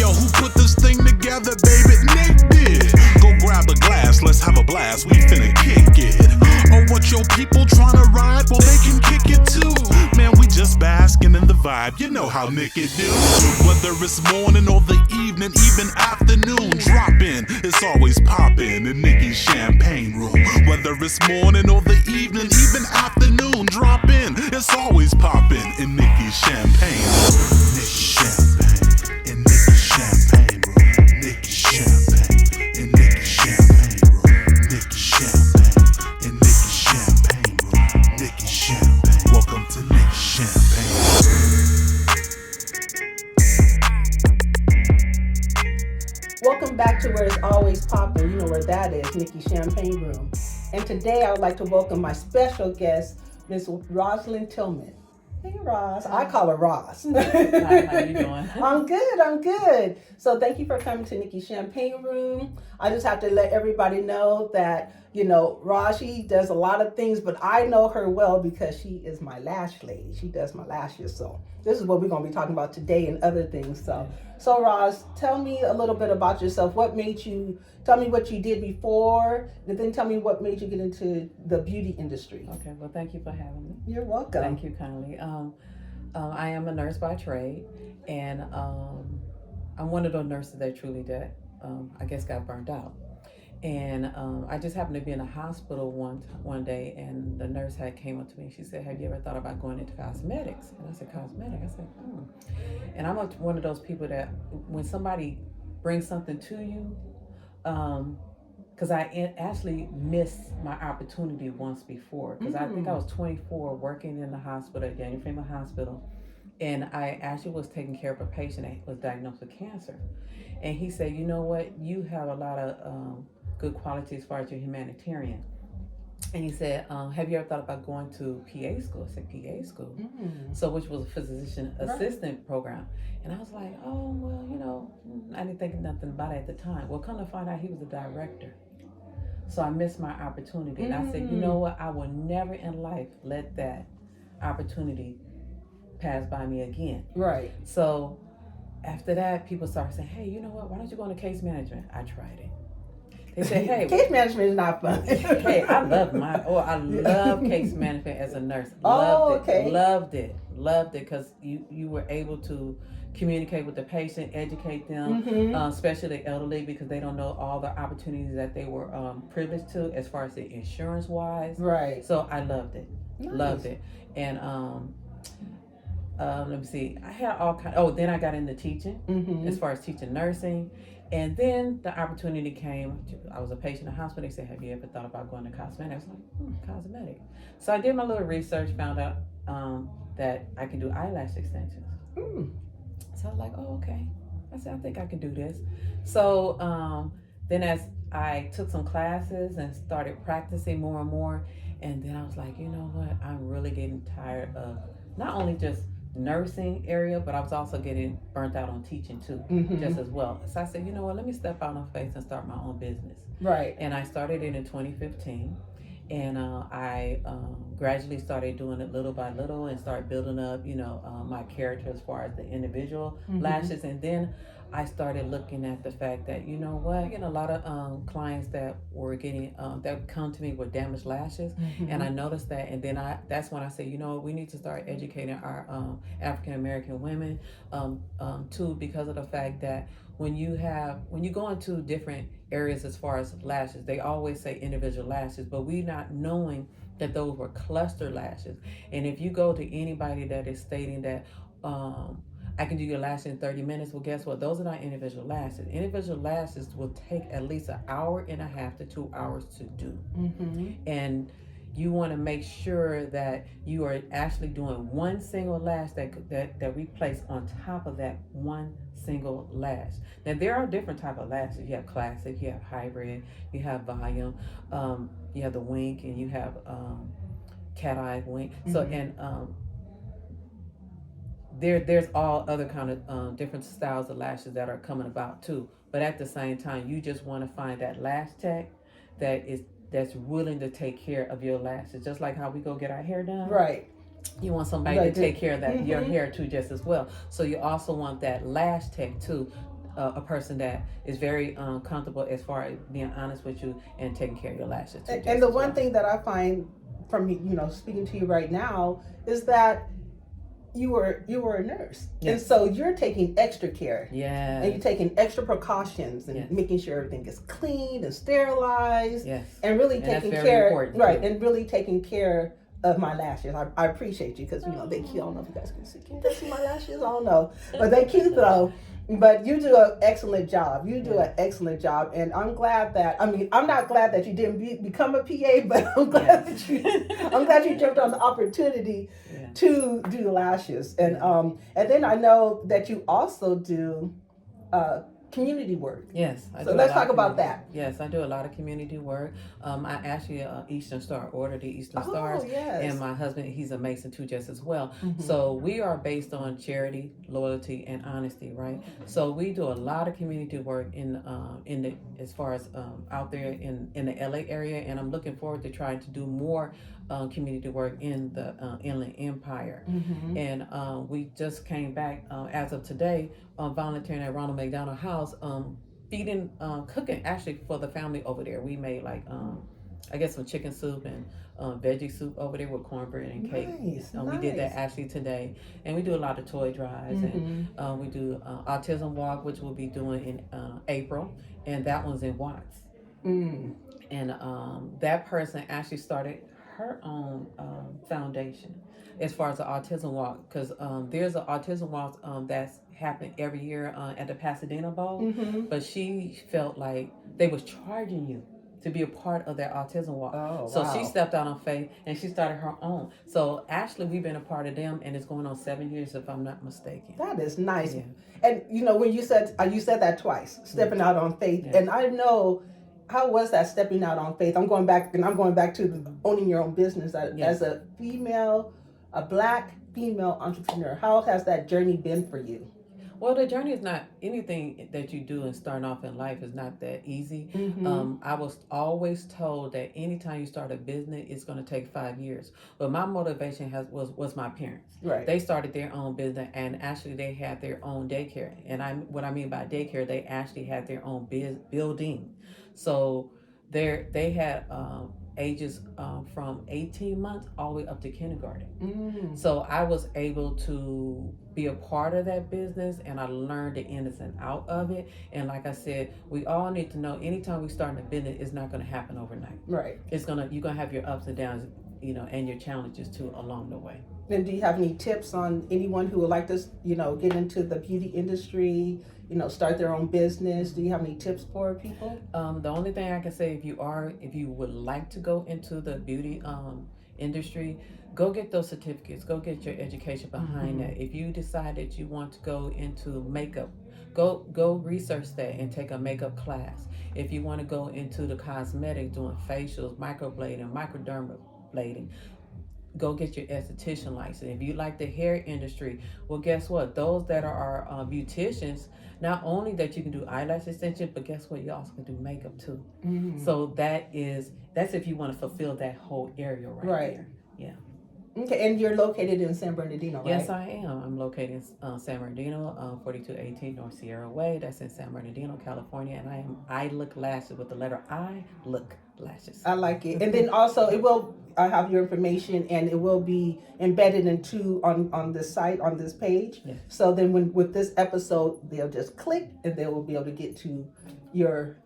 Yo, who put this thing together, baby? Nick did. Go grab a glass, let's have a blast, we finna kick it. Or what your people tryna ride, well they can kick it too. Man, we just basking in the vibe, you know how Niki do. Whether it's morning or the evening, even afternoon, drop in, it's always poppin' in Niki's champagne room. Whether it's morning or the evening, even afternoon, drop in, it's always poppin' in Niki's champagne room. Niki's champagne in Niki's champagne room. Niki's champagne in Niki's champagne room. Niki's champagne in Niki's champagne room. Niki's champagne. Welcome to Niki's champagne room. Welcome back to where it's always poppin'. You know where that is, Niki's Champagne Room. And today I would like to welcome my special guest, Miss Rozz Tillman. Hey, Rozz. I call her Rozz. Hi, how you doing? I'm good. So thank you for coming to Niki's Champagne Room. I just have to let everybody know that, you know, Rozz, she does a lot of things, but I know her well because she is my lash lady. She does my lashes. So this is what we're going to be talking about today and other things. So Rozz, tell me a little bit about yourself. Tell me what you did before, and then tell me what made you get into the beauty industry. Okay, well, thank you for having me. You're welcome. Thank you kindly. I am a nurse by trade, and I'm one of those nurses that truly I guess got burnt out. And I just happened to be in a hospital one day, and the nurse came up to me and she said, "Have you ever thought about going into cosmetics?" And I said, "Cosmetic?" I said, And I'm one of those people that when somebody brings something to you, because I actually missed my opportunity once before, because I think I was 24 working in the hospital, at Daniel Freeman Hospital, and I actually was taking care of a patient that was diagnosed with cancer. And he said, "You know what, you have a lot of good qualities as far as your humanitarian." And he said, "Have you ever thought about going to PA school?" I said, "PA school?" So which was a physician assistant program. And I was like, "Oh, well, you know, I didn't think nothing about it at the time." Well, come to find out, he was a director. So I missed my opportunity. And I said, "You know what, I will never in life let that opportunity pass by me again." Right. So after that, people started saying, "Hey, you know what, why don't you go into case management?" I tried it. They said, "Hey, case management is not fun." Hey, I love case management as a nurse. Loved it because you were able to communicate with the patient, educate them, especially the elderly, because they don't know all the opportunities that they were privileged to as far as the insurance wise. Right. So I loved it. Nice. Loved it. And let me see. I had all kind. Oh, then I got into teaching, as far as teaching nursing. And then the opportunity came. I was a patient in the hospital. They said, "Have you ever thought about going to cosmetics?" I was like, cosmetic. So I did my little research, found out that I can do eyelash extensions. So I was like, "Oh, okay." I said, "I think I can do this." So then as I took some classes and started practicing more and more, and then I was like, you know what? I'm really getting tired of not only just nursing area, but I was also getting burnt out on teaching too, just as well. So I said, you know what, let me step out on faith and start my own business. Right. And I started it in 2015, and I gradually started doing it little by little and started building up, you know, my character as far as the individual lashes. And then I started looking at the fact that, you know what, I get a lot of clients that were getting, that come to me with damaged lashes. And I noticed that, and then that's when I said, you know what, we need to start educating our African-American women too, because of the fact that when you go into different areas as far as lashes, they always say individual lashes, but we not knowing that those were cluster lashes. And if you go to anybody that is stating that, I can do your lashes in 30 minutes. Well, guess what? Those are not individual lashes. Individual lashes will take at least 1.5 hours to 2 hours to do. And you want to make sure that you are actually doing one single lash that we place on top of that one single lash. Now, there are different type of lashes. You have classic, you have hybrid, you have volume, you have the wink, and you have cat eye wink. So, and there's all other kind of different styles of lashes that are coming about too. But at the same time, you just want to find that lash tech that's willing to take care of your lashes, just like how we go get our hair done. Right. You want somebody to take care of that your hair too, just as well. So you also want that lash tech too, a person that is very comfortable as far as being honest with you and taking care of your lashes too. And the one thing that I find from speaking to you right now is that you were a nurse, and so you're taking extra care, and you're taking extra precautions and making sure everything is clean and sterilized, and really taking care, right, and really taking care of my lashes. I appreciate you because they cute. I don't know if you guys can see. Can you guys see my lashes? I don't know, but they cute though. But you do an excellent job. You do an excellent job, and I'm glad that. I mean, I'm not glad that you didn't become a PA, but I'm glad that you jumped on the opportunity to do the lashes, and then I know that you also do community work. Yes. So let's talk about that. Yes, I do a lot of community work. I actually Eastern Star, order the Eastern Stars. Yes. And my husband, he's a Mason too, just as well. So we are based on charity, loyalty, and honesty, right? So we do a lot of community work in the as far as out there in the LA area, and I'm looking forward to trying to do more community work in the Inland Empire. And we just came back as of today, volunteering at Ronald McDonald House, feeding, cooking actually for the family over there. We made like I guess some chicken soup and veggie soup over there with cornbread and cake. We did that actually today, and we do a lot of toy drives, and we do autism walk, which we'll be doing in April, and that one's in Watts. And that person actually started her own foundation as far as the autism walk, because there's an autism walk that's happening every year at the Pasadena Bowl, but she felt like they was charging you to be a part of that autism walk. So she stepped out on faith and she started her own. So actually we've been a part of them, and it's going on 7 years if I'm not mistaken. That is nice. And when you said that twice, stepping out on faith, and I know, how was that stepping out on faith? I'm going back to owning your own business as a Black female entrepreneur. How has that journey been for you? Well, the journey is not anything that you do and starting off in life is not that easy. I was always told that anytime you start a business, it's going to take 5 years. But my motivation was my parents. Right. They started their own business, and actually they had their own daycare. And what I mean by daycare, they actually had their own building. So they had ages from 18 months all the way up to kindergarten. So I was able to be a part of that business, and I learned the ins and out of it. And like I said, we all need to know anytime we start a business, it's not going to happen overnight. Right. You're going to have your ups and downs, and your challenges too along the way. And do you have any tips on anyone who would like to, get into the beauty industry, start their own business? Do you have any tips for people? The only thing I can say, if you would like to go into the beauty industry, go get those certificates, go get your education behind that. If you decide that you want to go into makeup, go research that and take a makeup class. If you want to go into the cosmetic, doing facials, microblading, microdermabrasion, go get your esthetician license. If you like the hair industry, well, guess what? Those that are beauticians, not only that you can do eyelash extension, but guess what? You also can do makeup too. So that's if you want to fulfill that whole area right there. Yeah. Okay, and you're located in San Bernardino, right? Yes, I am. I'm located in San Bernardino, 4218 North Sierra Way. That's in San Bernardino, California. And I am iLook Lashes with the letter I, look lashes. I like it. And then also I have your information, and it will be embedded on this site, on this page. Yes. So then with this episode, they'll just click and they will be able to get to your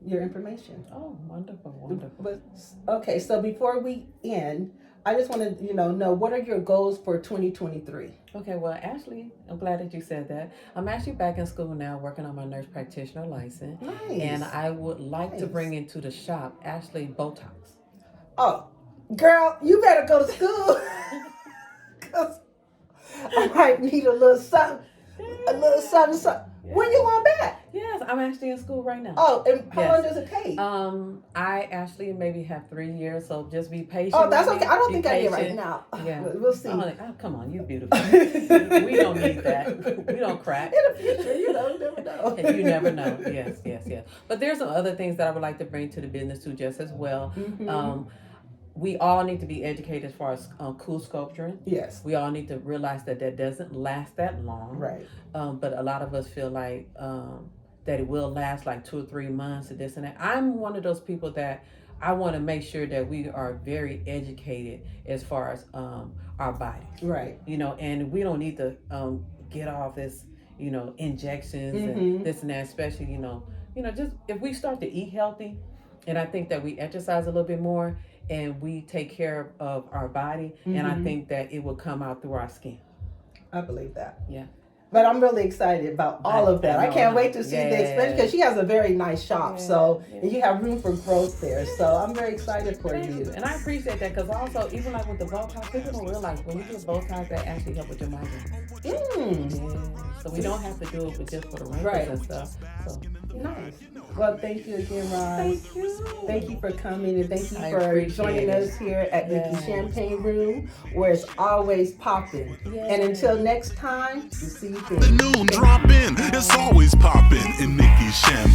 information. Oh, wonderful. But okay, so before we end, I just want to, know what are your goals for 2023? Okay, well, actually, I'm glad that you said that. I'm actually back in school now, working on my nurse practitioner license. Nice. And I would like to bring into the shop, actually, Botox. Oh, girl, you better go to school. Because I might need a little something. When you going back? Yes, I'm actually in school right now. Oh, and how long does it take? I actually maybe have 3 years, so just be patient. Oh, that's okay. I don't think I did right now. Yeah, we'll see. Oh, come on, you're beautiful. We don't need that. We don't crack. In the future, you never know. You never know. Yes. But there's some other things that I would like to bring to the business too, just as well. we all need to be educated as far as cool sculpturing. Yes. We all need to realize that doesn't last that long. Right. But a lot of us feel like that it will last like 2 or 3 months and this and that. I'm one of those people that I want to make sure that we are very educated as far as our bodies. Right. And we don't need to get off this, injections and this and that, especially, just if we start to eat healthy, and I think that we exercise a little bit more and we take care of our body, and I think that it will come out through our skin. I believe that. Yeah. But I'm really excited about all of that. I can't wait to see the expansion because she has a very nice shop. And you have room for growth there. So I'm very excited for you. And I appreciate that because also, even like with the Botox, people don't realize when you get Botox, that actually help with your migraine. Yeah. So we don't have to do it just for the wrinkles and stuff. So nice. Well, thank you again, Rozz. Thank you. Thank you for coming and thank you for joining us here at Niki Champagne Room, where it's always poppin'. And until next time, we'll see you then. The noon drop in, it's always poppin' in Niki's Champagne.